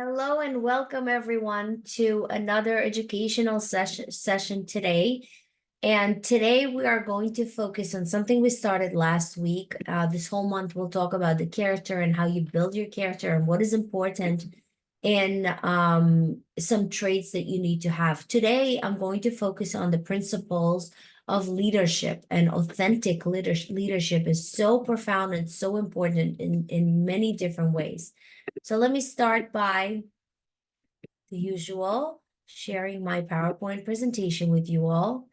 Hello and welcome everyone to another educational session today. And today we are going to focus on something we started last week. This whole month we'll talk about the character and how you build your character and what is important in some traits that you need to have. Today I'm going to focus on the principles of leadership, and authentic leadership is so profound and so important in many different ways. So let me start by the usual, sharing my PowerPoint presentation with you all.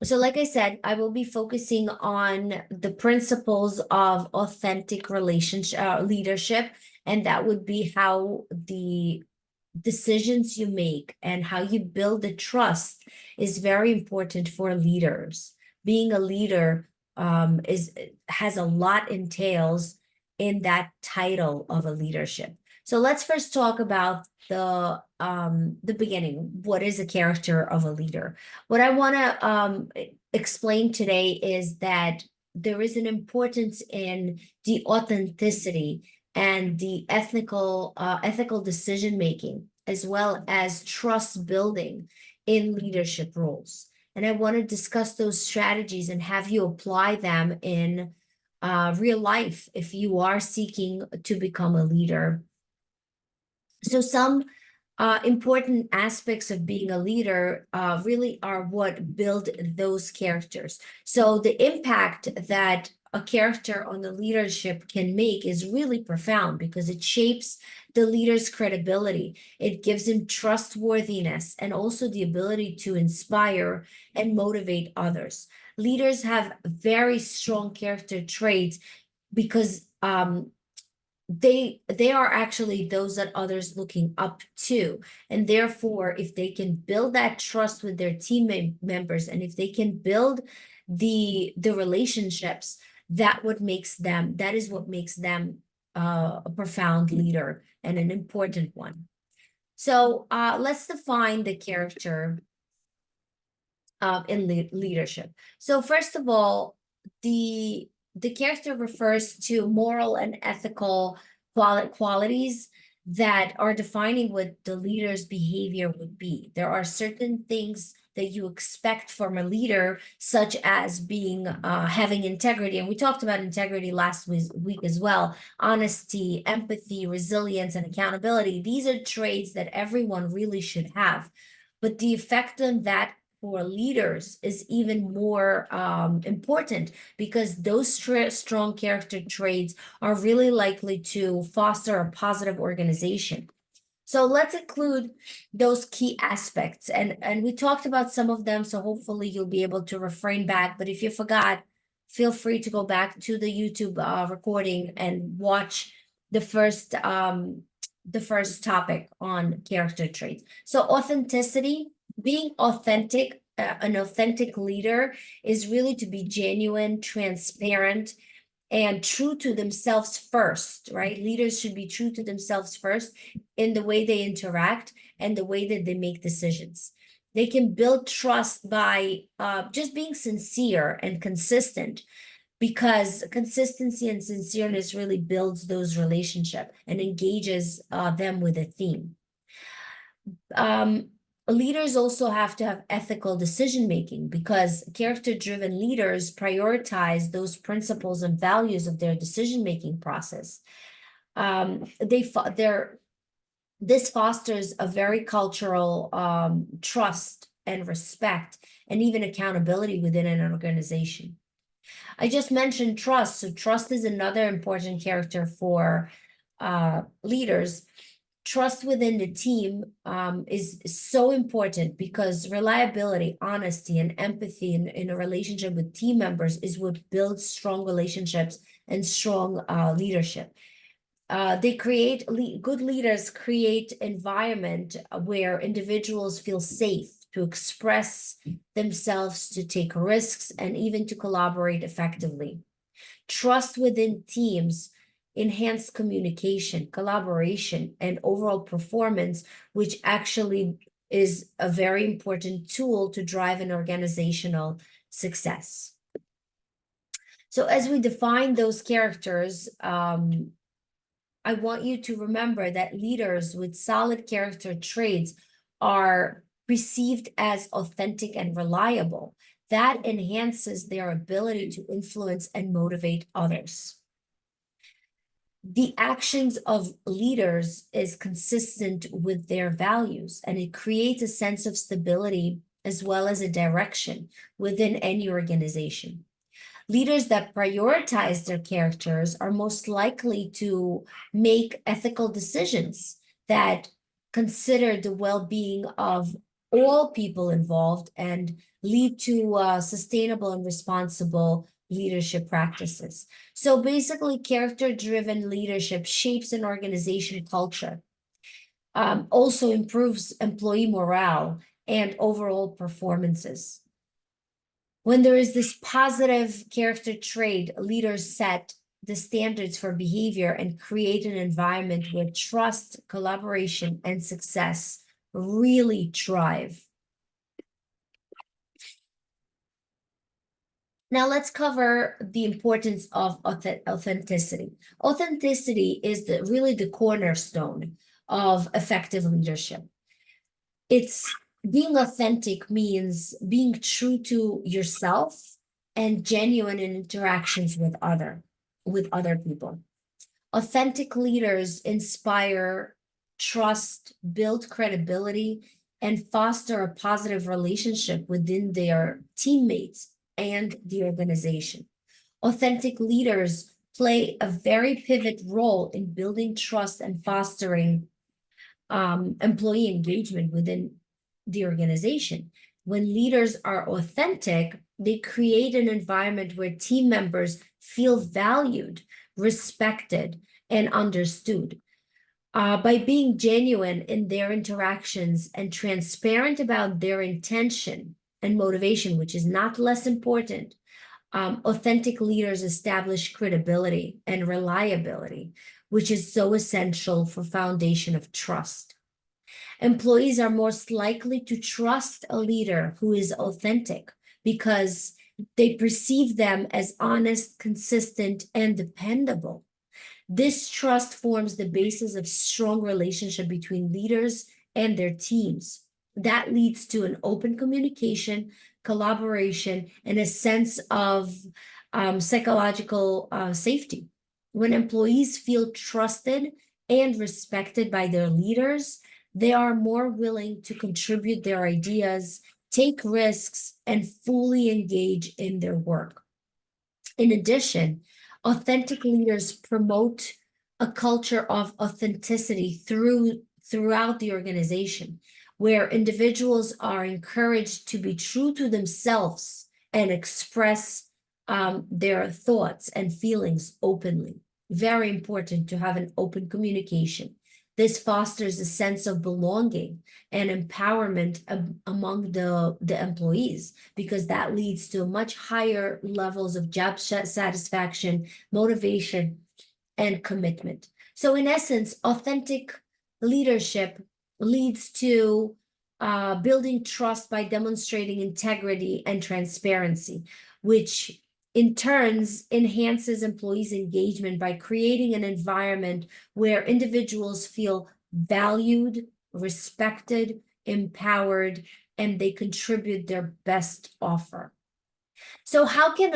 So like I said, I will be focusing on the principles of authentic relationship leadership, and that would be how the decisions you make and how you build the trust is very important for leaders. Being a leader has a lot entails in that title of a leadership. So let's first talk about the beginning. What is a character of a leader? What I want to explain today is that there is an importance in the authenticity and the ethical decision making, as well as trust building in leadership roles. And I want to discuss those strategies and have you apply them in real life if you are seeking to become a leader. So some important aspects of being a leader really are what build those characters. So the impact that a character on the leadership can make is really profound because it shapes the leader's credibility. It gives him trustworthiness and also the ability to inspire and motivate others. Leaders have very strong character traits because they are actually those that others looking up to, and therefore if they can build that trust with their team members, and if they can build the relationships, that is what makes them a profound leader and an important one. So let's define the character in leadership. So first of all, the character refers to moral and ethical qualities that are defining what the leader's behavior would be. There are certain things that you expect from a leader, such as being having integrity. And we talked about integrity last week as well. Honesty, empathy, resilience, and accountability. These are traits that everyone really should have. But the effect on that for leaders is even more important, because those strong character traits are really likely to foster a positive organization. So let's include those key aspects. And we talked about some of them, so hopefully you'll be able to refrain back. But if you forgot, feel free to go back to the YouTube recording and watch the first topic on character traits. So authenticity, being authentic, an authentic leader is really to be genuine, transparent, and true to themselves first, right? Leaders should be true to themselves first in the way they interact and the way that they make decisions. They can build trust by just being sincere and consistent, because consistency and sincereness really builds those relationships and engages them with a theme. Leaders also have to have ethical decision making, because character driven leaders prioritize those principles and values of their decision making process. This fosters a very cultural trust and respect and even accountability within an organization. I just mentioned trust. So trust is another important character for leaders. Trust within the team is so important, because reliability, honesty, and empathy in a relationship with team members is what builds strong relationships and strong leadership. Good leaders create environment where individuals feel safe to express themselves, to take risks, and even to collaborate effectively. Trust within teams enhance communication, collaboration, and overall performance, which actually is a very important tool to drive an organizational success. So as we define those characters, I want you to remember that leaders with solid character traits are perceived as authentic and reliable. That enhances their ability to influence and motivate others. The actions of leaders is consistent with their values, and it creates a sense of stability as well as a direction within any organization. Leaders that prioritize their characters are most likely to make ethical decisions that consider the well-being of all people involved and lead to sustainable and responsible leadership practices. So basically, character-driven leadership shapes an organization culture, also improves employee morale and overall performances. When there is this positive character trait, leaders set the standards for behavior and create an environment where trust, collaboration, and success really thrive. Now let's cover the importance of authenticity. Authenticity is really the cornerstone of effective leadership. It's being authentic means being true to yourself and genuine in interactions with other people. Authentic leaders inspire trust, build credibility, and foster a positive relationship within their teammates and the organization. Authentic leaders play a very pivot role in building trust and fostering employee engagement within the organization. When leaders are authentic, they create an environment where team members feel valued, respected, and understood. By being genuine in their interactions and transparent about their intention and motivation, which is not less important, authentic leaders establish credibility and reliability, which is so essential for foundation of trust. Employees are most likely to trust a leader who is authentic because they perceive them as honest, consistent, and dependable. This trust forms the basis of strong relationship between leaders and their teams. That leads to an open communication, collaboration, and a sense of psychological safety. When employees feel trusted and respected by their leaders, they are more willing to contribute their ideas, take risks, and fully engage in their work. In addition, authentic leaders promote a culture of authenticity throughout the organization, where individuals are encouraged to be true to themselves and express their thoughts and feelings openly. Very important to have an open communication. This fosters a sense of belonging and empowerment among the employees, because that leads to much higher levels of job satisfaction, motivation, and commitment. So in essence, authentic leadership leads to building trust by demonstrating integrity and transparency, which in turns enhances employees' engagement by creating an environment where individuals feel valued, respected, empowered, and they contribute their best offer. So how can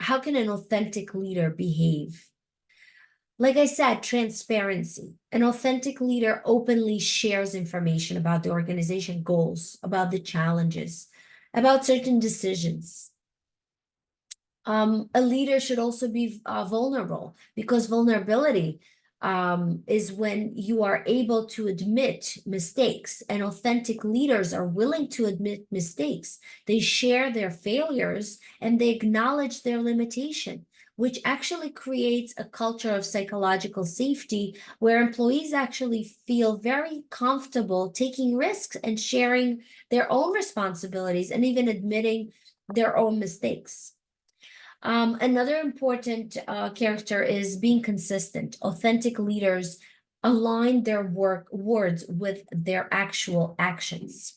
how can an authentic leader behave? Like I said, transparency. An authentic leader openly shares information about the organization goals, about the challenges, about certain decisions. A leader should also be vulnerable, because vulnerability is when you are able to admit mistakes, and authentic leaders are willing to admit mistakes. They share their failures and they acknowledge their limitation, which actually creates a culture of psychological safety where employees actually feel very comfortable taking risks and sharing their own responsibilities and even admitting their own mistakes. Another important character is being consistent. Authentic leaders align their words with their actual actions.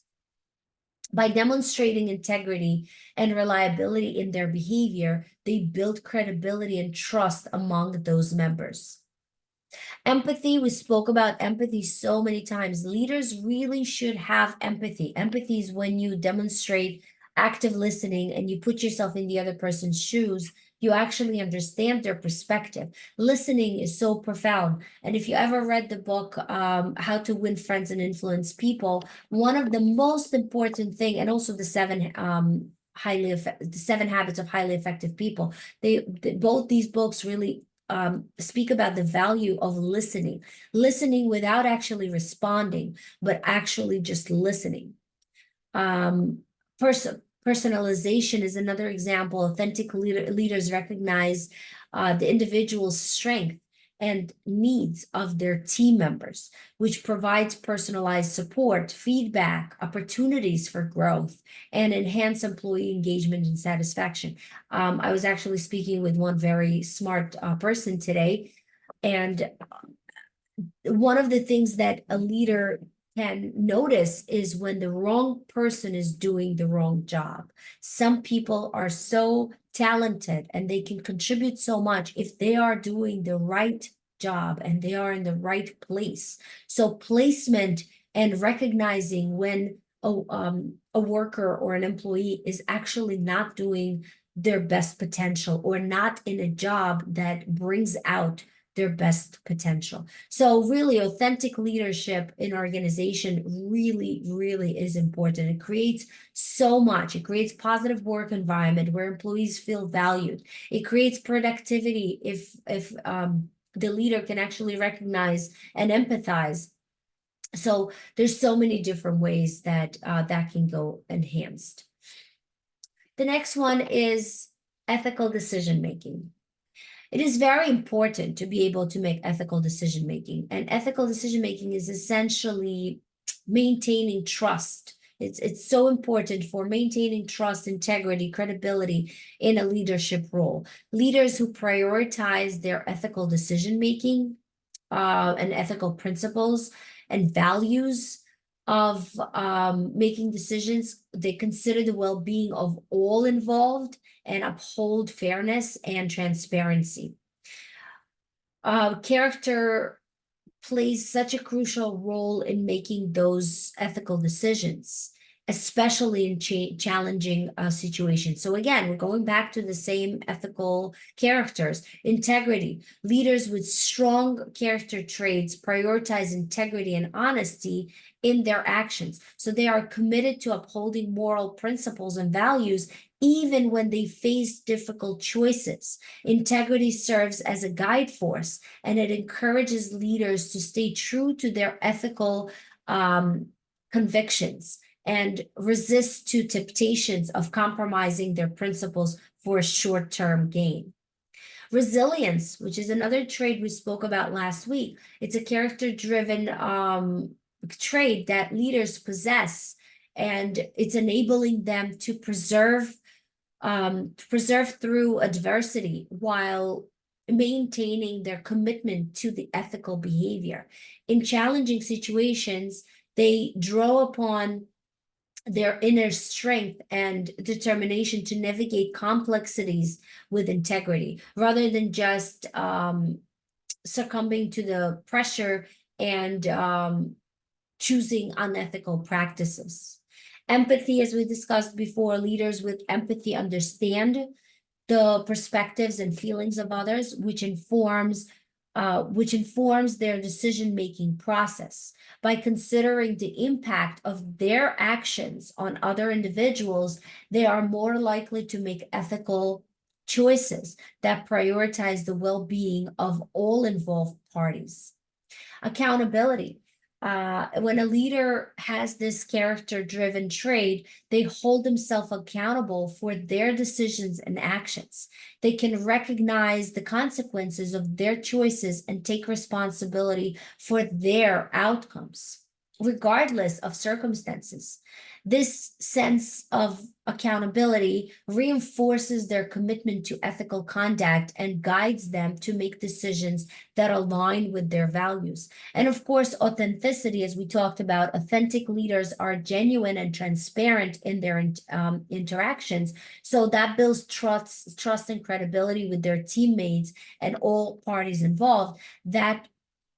By demonstrating integrity and reliability in their behavior, they build credibility and trust among those members. Empathy, we spoke about empathy so many times. Leaders really should have empathy. Empathy is when you demonstrate active listening and you put yourself in the other person's shoes. You actually understand their perspective. Listening is so profound. And if you ever read the book, How to Win Friends and Influence People, one of the most important thing, and also the the 7 habits of highly effective people, both these books really speak about the value of listening without actually responding, but actually just listening. Um, Personalization is another example. Authentic leaders recognize the individual's strength and needs of their team members, which provides personalized support, feedback, opportunities for growth, and enhance employee engagement and satisfaction. I was actually speaking with one very smart person today, and one of the things that a leader can notice is when the wrong person is doing the wrong job. Some people are so talented and they can contribute so much if they are doing the right job and they are in the right place. So placement and recognizing when a worker or an employee is actually not doing their best potential or not in a job that brings out their best potential. So really, authentic leadership in organization really, really is important. It creates so much. It creates positive work environment where employees feel valued. It creates productivity if the leader can actually recognize and empathize. So there's so many different ways that that can go enhanced. The next one is ethical decision making. It is very important to be able to make ethical decision making. And ethical decision making is essentially maintaining trust. It's so important for maintaining trust, integrity, credibility in a leadership role. Leaders who prioritize their ethical decision making and ethical principles and values of making decisions, they consider the well-being of all involved and uphold fairness and transparency. Character plays such a crucial role in making those ethical decisions, especially in challenging situations. So again, we're going back to the same ethical characters. Integrity. Leaders with strong character traits prioritize integrity and honesty in their actions. So they are committed to upholding moral principles and values even when they face difficult choices. Integrity serves as a guide force, and it encourages leaders to stay true to their ethical convictions and resist to temptations of compromising their principles for a short-term gain. Resilience, which is another trait we spoke about last week. It's a character-driven trait that leaders possess, and it's enabling them to preserve through adversity while maintaining their commitment to the ethical behavior. In challenging situations, they draw upon their inner strength and determination to navigate complexities with integrity rather than just succumbing to the pressure and choosing unethical practices. Empathy, as we discussed before, leaders with empathy understand the perspectives and feelings of others, which informs their decision-making process. By considering the impact of their actions on other individuals, they are more likely to make ethical choices that prioritize the well-being of all involved parties. Accountability. When a leader has this character-driven trait, they hold themselves accountable for their decisions and actions. They can recognize the consequences of their choices and take responsibility for their outcomes, regardless of circumstances. This sense of accountability reinforces their commitment to ethical conduct and guides them to make decisions that align with their values. And of course, authenticity, as we talked about, authentic leaders are genuine and transparent in their interactions. So that builds trust and credibility with their teammates and all parties involved. That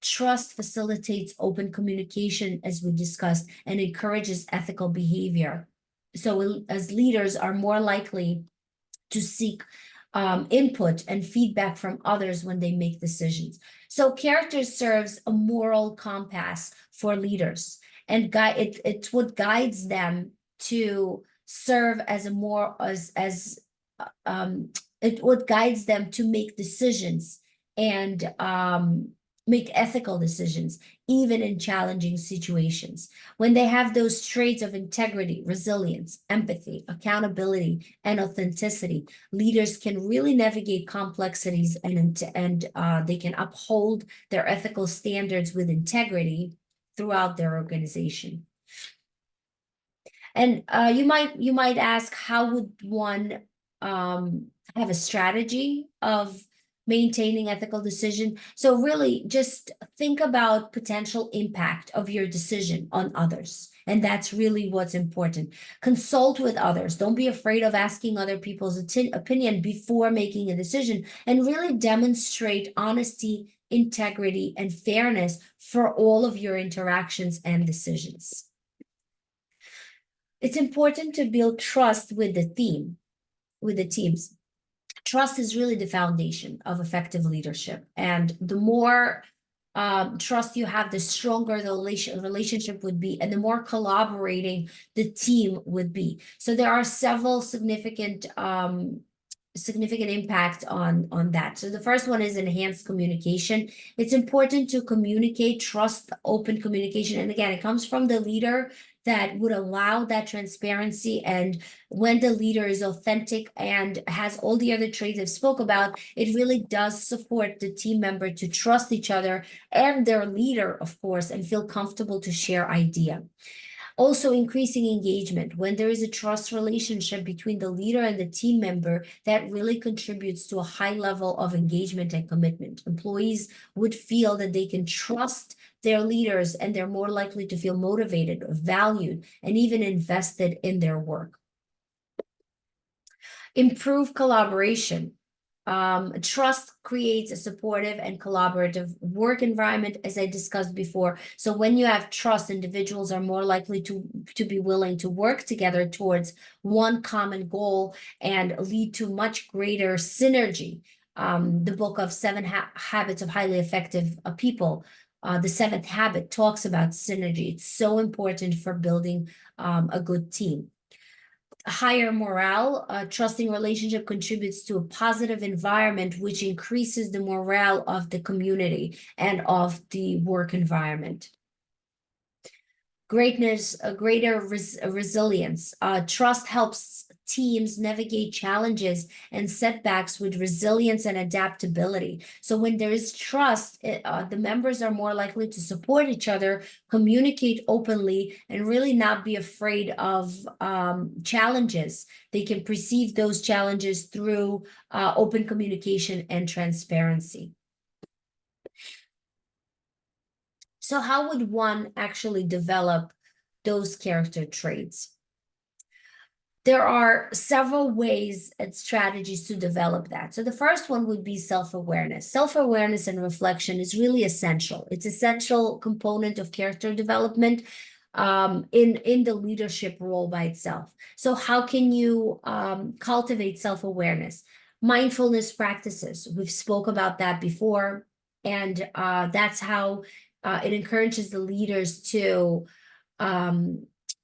Trust facilitates open communication, as we discussed, and encourages ethical behavior. So as leaders are more likely to seek input and feedback from others when they make decisions. So character serves a moral compass for leaders, and it's what guides them to serve as a more as it what guides them to make decisions and make ethical decisions, even in challenging situations. When they have those traits of integrity, resilience, empathy, accountability, and authenticity, leaders can really navigate complexities and they can uphold their ethical standards with integrity throughout their organization. And you might ask, how would one have a strategy of maintaining ethical decision? So really just think about potential impact of your decision on others. And that's really what's important. Consult with others. Don't be afraid of asking other people's opinion before making a decision, and really demonstrate honesty, integrity, and fairness for all of your interactions and decisions. It's important to build trust with the teams. Trust is really the foundation of effective leadership. And the more trust you have, the stronger the relationship would be, and the more collaborating the team would be. So there are several significant impact on that. So the first one is enhanced communication. It's important to communicate, trust, open communication. And again, it comes from the leader that would allow that transparency. And when the leader is authentic and has all the other traits I've spoke about, it really does support the team member to trust each other and their leader, of course, and feel comfortable to share idea. Also, increasing engagement. When there is a trust relationship between the leader and the team member, that really contributes to a high level of engagement and commitment. Employees would feel that they can trust their leaders, and they're more likely to feel motivated, valued, and even invested in their work. Improve collaboration. Trust creates a supportive and collaborative work environment, as I discussed before. So when you have trust, individuals are more likely to be willing to work together towards one common goal and lead to much greater synergy. The book of Seven Habits of Highly Effective People, the seventh habit, talks about synergy. It's so important for building a good team. Higher morale. A trusting relationship contributes to a positive environment, which increases the morale of the community and of the work environment. Greatness, a greater resilience. Trust helps teams navigate challenges and setbacks with resilience and adaptability. So when there is trust, the members are more likely to support each other, communicate openly, and really not be afraid of challenges. They can perceive those challenges through open communication and transparency. So how would one actually develop those character traits? There are several ways and strategies to develop that. So the first one would be self-awareness. Self-awareness and reflection is really essential. It's an essential component of character development in the leadership role by itself. So how can you cultivate self-awareness? Mindfulness practices. We've spoke about that before, and that's how it encourages the leaders to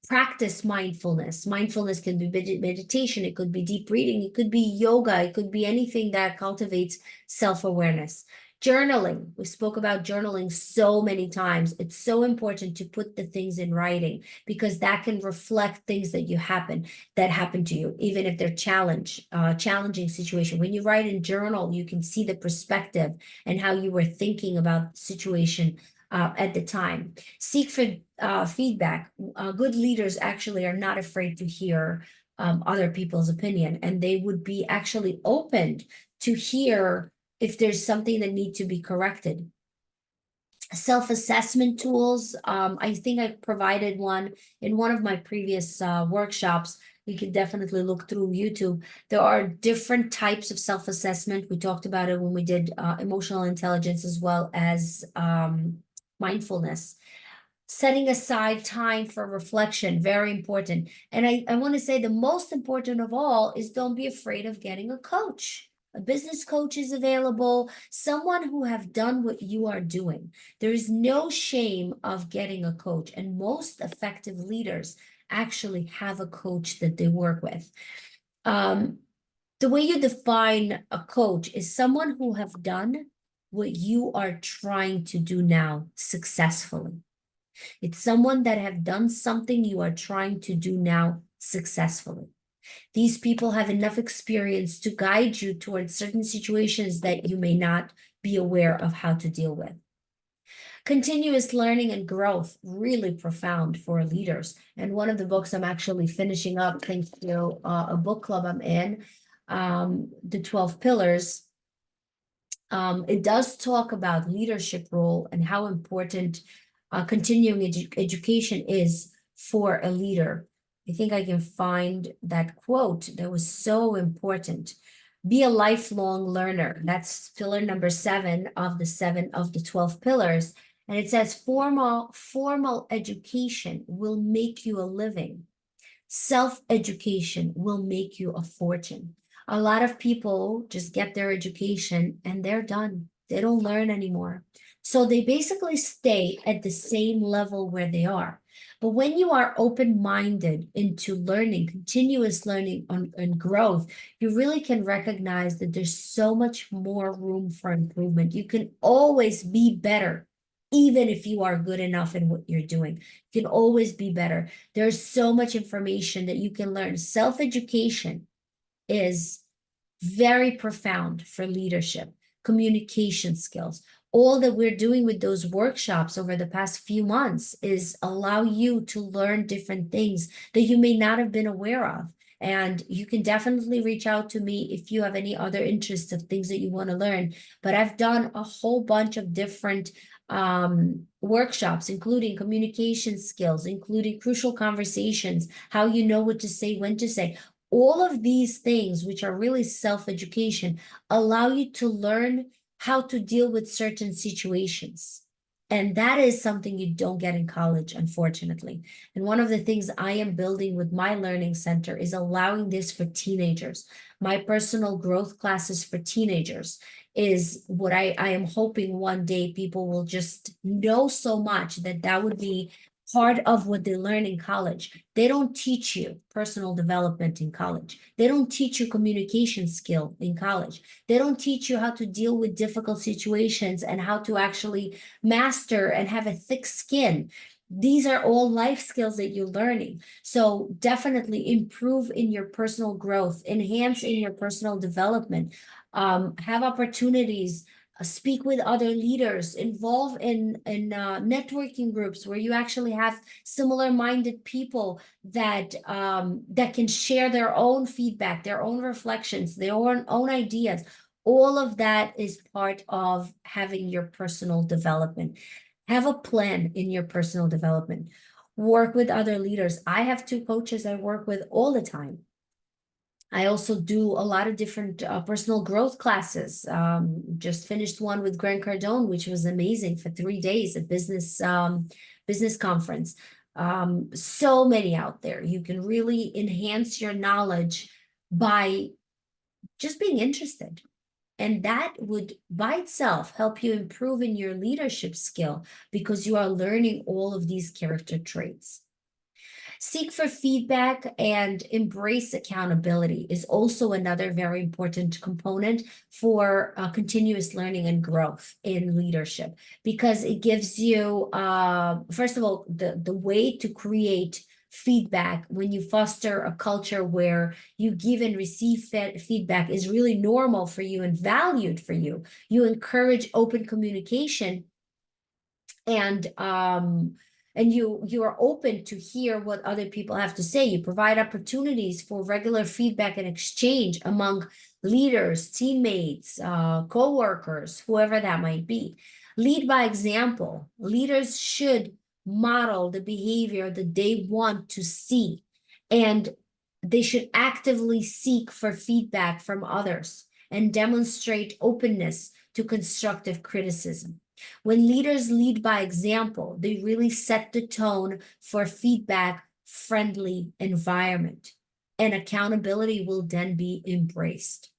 practice mindfulness. Mindfulness can be meditation, it could be deep breathing, it could be yoga, it could be anything that cultivates self-awareness. Journaling. We spoke about journaling so many times. It's so important to put the things in writing, because that can reflect things that happen to you, even if they're challenging situation. When you write in journal, you can see the perspective and how you were thinking about the situation at the time. Seek for feedback. Good leaders actually are not afraid to hear other people's opinion, and they would be actually open to hear if there's something that needs to be corrected. Self-assessment tools. I think I provided one in one of my previous workshops. You can definitely look through YouTube. There are different types of self-assessment. We talked about it when we did emotional intelligence as well as mindfulness. Setting aside time for reflection, very important. And I want to say the most important of all is don't be afraid of getting a coach. A business coach is available, someone who have done what you are doing. There is no shame of getting a coach, and most effective leaders actually have a coach that they work with. The way you define a coach is someone who have done what you are trying to do now successfully. It's someone that have done something you are trying to do now successfully. These people have enough experience to guide you towards certain situations that you may not be aware of how to deal with. Continuous learning and growth, really profound for leaders. And one of the books I'm actually finishing up, thanks to a book club I'm in, The 12 Pillars, it does talk about leadership role and how important continuing education is for a leader. I think I can find that quote that was so important. Be a lifelong learner. That's pillar number 7 of the 12 pillars. And it says formal education will make you a living. Self-education will make you a fortune. A lot of people just get their education and they're done. They don't learn anymore. So they basically stay at the same level where they are. But when you are open-minded into learning, continuous learning and growth, you really can recognize that there's so much more room for improvement. You can always be better, even if you are good enough in what you're doing. You can always be better. There's so much information that you can learn. Self-education is very profound for leadership, communication skills. All that we're doing with those workshops over the past few months is allow you to learn different things that you may not have been aware of. And you can definitely reach out to me if you have any other interests of things that you want to learn. But I've done a whole bunch of different workshops, including communication skills, including crucial conversations, how you know what to say, when to say. All of these things, which are really self-education, allow you to learn how to deal with certain situations. And that is something you don't get in college, unfortunately. And one of the things I am building with my learning center is allowing this for teenagers. My personal growth classes for teenagers is what I am hoping one day people will just know so much that that would be part of what they learn in college. They don't teach you personal development in college. They don't teach you communication skill in college. They don't teach you how to deal with difficult situations and how to actually master and have a thick skin. These are all life skills that you're learning. So definitely improve in your personal growth, enhance in your personal development, have opportunities, speak with other leaders, involve in networking groups where you actually have similar minded people that that can share their own feedback, their own reflections, their own ideas. All of that is part of having your personal development. Have a plan in your personal development. Work with other leaders. I have 2 coaches I work with all the time. I also do a lot of different personal growth classes. Just finished one with Grant Cardone, which was amazing for 3 days, a business conference. So many out there. You can really enhance your knowledge by just being interested. And that would by itself help you improve in your leadership skill because you are learning all of these character traits. Seek for feedback and embrace accountability is also another very important component for continuous learning and growth in leadership because it gives you, first of all, the way to create feedback when you foster a culture where you give and receive feedback is really normal for you and valued for you. You encourage open communication and you are open to hear what other people have to say. You provide opportunities for regular feedback and exchange among leaders, teammates, co-workers, whoever that might be. Lead by example. Leaders should model the behavior that they want to see. And They should actively seek for feedback from others and demonstrate openness to constructive criticism. When leaders lead by example, they really set the tone for feedback-friendly environment, and accountability will then be embraced.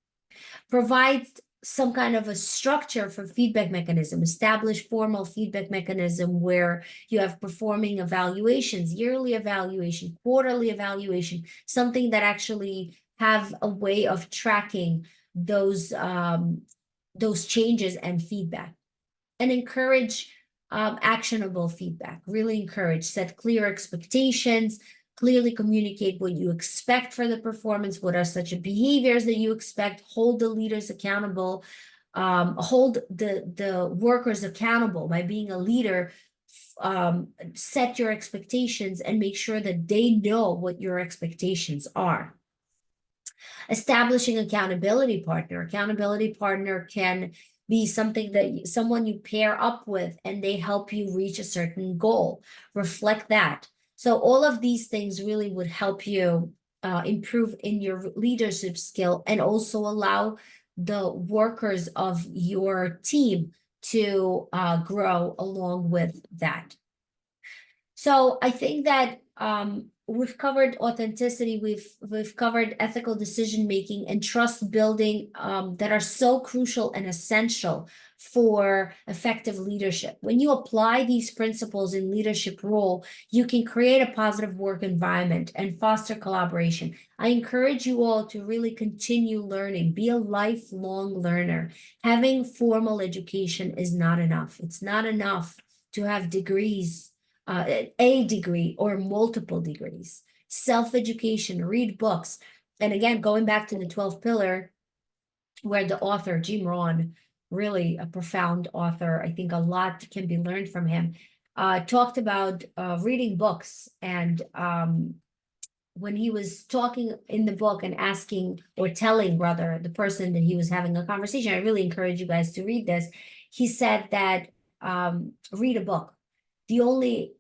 Provide some kind of a structure for feedback mechanism, establish formal feedback mechanism where you have performing evaluations, yearly evaluation, quarterly evaluation, something that actually have a way of tracking those changes and feedback. And encourage actionable feedback, really encourage, set clear expectations, clearly communicate what you expect for the performance, what are such behaviors that you expect, hold the leaders accountable, hold the workers accountable by being a leader, set your expectations and make sure that they know what your expectations are. Establishing accountability partner can be something that someone you pair up with and they help you reach a certain goal. Reflect that. So all of these things really would help you improve in your leadership skill and also allow the workers of your team to grow along with that. So I think that we've covered authenticity, we've covered ethical decision making and trust building that are so crucial and essential for effective leadership. When you apply these principles in leadership role, you can create a positive work environment and foster collaboration. I encourage you all to really continue learning, be a lifelong learner. Having formal education is not enough. It's not enough to have degrees, a degree or multiple degrees. Self-education, read books. And again, going back to the 12th pillar, where the author, Jim Rohn, really a profound author, I think a lot can be learned from him, talked about reading books. And when he was talking in the book and asking or telling rather the person that he was having a conversation, I really encourage you guys to read this. He said that read a book. The only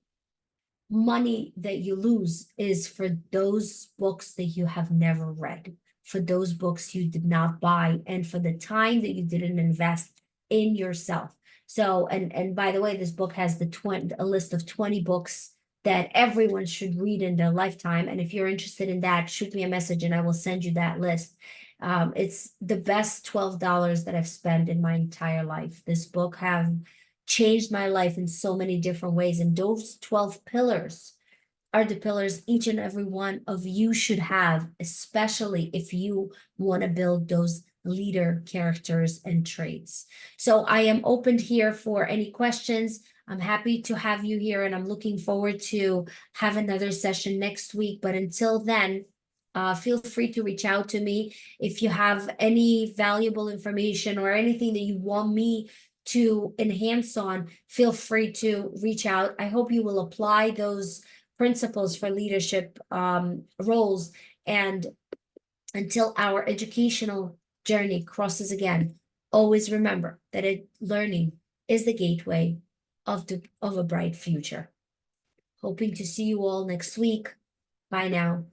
money that you lose is for those books that you have never read, for those books you did not buy, and for the time that you didn't invest in yourself. So, and by the way, this book has a list of 20 books that everyone should read in their lifetime. And if you're interested in that, shoot me a message and I will send you that list. It's the best $12 that I've spent in my entire life. This book have changed my life in so many different ways. And those 12 pillars are the pillars each and every one of you should have, especially if you want to build those leader characters and traits. So I am open here for any questions. I'm happy to have you here and I'm looking forward to have another session next week. But until then, feel free to reach out to me if you have any valuable information or anything that you want me to enhance on. Feel free to reach out. I hope you will apply those principles for leadership roles. And until our educational journey crosses again, always remember that learning is the gateway of a bright future. Hoping to see you all next week. Bye now.